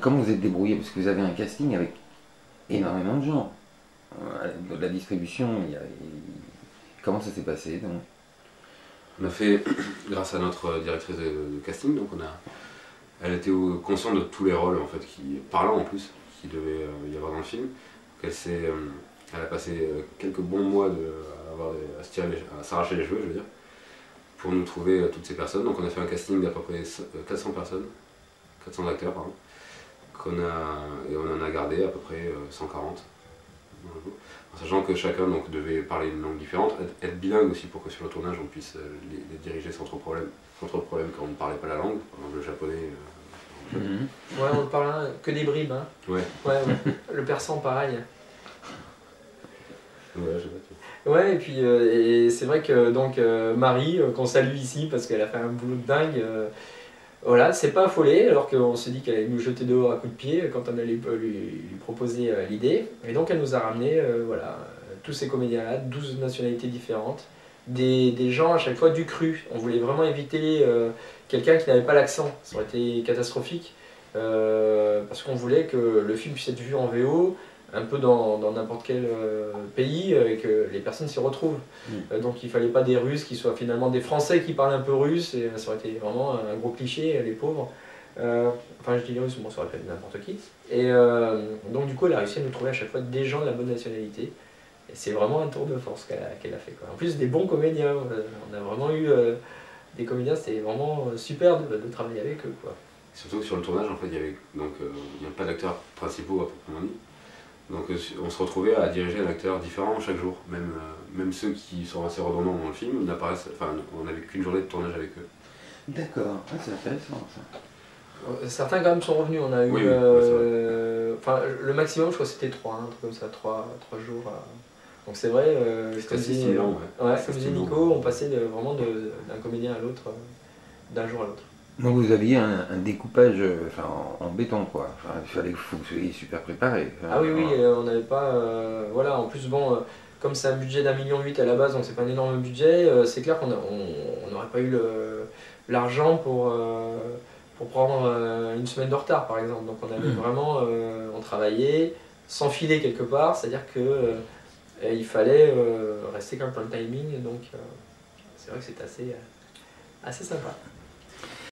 Comment vous êtes débrouillé? Parce que vous avez un casting avec énormément de gens. De la distribution, comment ça s'est passé donc? On a fait, grâce à notre directrice de casting, donc elle était consciente de tous les rôles en fait, parlants en plus, qui devait y avoir dans le film. Donc elle a passé quelques bons mois à s'arracher les cheveux, je veux dire, pour nous trouver toutes ces personnes. Donc on a fait un casting d'à peu près 400 personnes, 400 acteurs pardon, et on en a gardé à peu près 140. En sachant que chacun donc, devait parler une langue différente, être bilingue aussi pour que sur le tournage on puisse les diriger sans trop de problème quand on ne parlait pas la langue, par exemple le japonais. Ouais, on ne parle que des bribes. Hein. Ouais. Ouais. Le persan pareil. Ouais, ouais, et puis et c'est vrai que donc Marie, qu'on salue ici parce qu'elle a fait un boulot de dingue. Voilà, c'est pas affolé, alors qu'on s'est dit qu'elle allait nous jeter dehors à coups de pied quand on allait lui proposer l'idée. Et donc elle nous a ramené tous ces comédiens-là, 12 nationalités différentes, des gens à chaque fois du cru. On voulait vraiment éviter quelqu'un qui n'avait pas l'accent, ça aurait été catastrophique, parce qu'on voulait que le film puisse être vu en VO, un peu dans n'importe quel pays, et que les personnes s'y retrouvent. Donc il fallait pas des Russes qui soient finalement des Français qui parlent un peu russe, et ça aurait été vraiment un gros cliché, les pauvres. Enfin je dis les Russes, bon ça aurait pu être n'importe qui. Et donc du coup elle a réussi à nous trouver à chaque fois des gens de la bonne nationalité. Et c'est vraiment un tour de force qu'elle a fait, quoi. En plus des bons comédiens, on a vraiment eu des comédiens, c'était vraiment super de travailler avec eux, quoi. Surtout que sur le tournage en fait il y avait pas d'acteurs principaux à proprement dit. Donc on se retrouvait à diriger un acteur différent chaque jour, même ceux qui sont assez redondants dans le film n'apparaissent, enfin on n'avait qu'une journée de tournage avec eux. D'accord, c'est intéressant ça. Certains quand même sont revenus, on a eu, oui, enfin le maximum je crois c'était 3, un truc comme ça, 3 jours. Donc c'est vrai, comme disait Nico, on passait vraiment d'un comédien à l'autre, d'un jour à l'autre. Donc vous aviez un découpage en béton quoi, il fallait que vous soyez super préparé. Ah oui, on n'avait pas, voilà, en plus bon, comme c'est un budget d'1,8 million à la base, donc c'est pas un énorme budget, c'est clair qu'on n'aurait pas eu l'argent pour prendre une semaine de retard par exemple, donc on avait vraiment, on travaillait sans filer quelque part, c'est-à-dire que il fallait rester quand même dans le timing, donc c'est vrai que c'est assez sympa.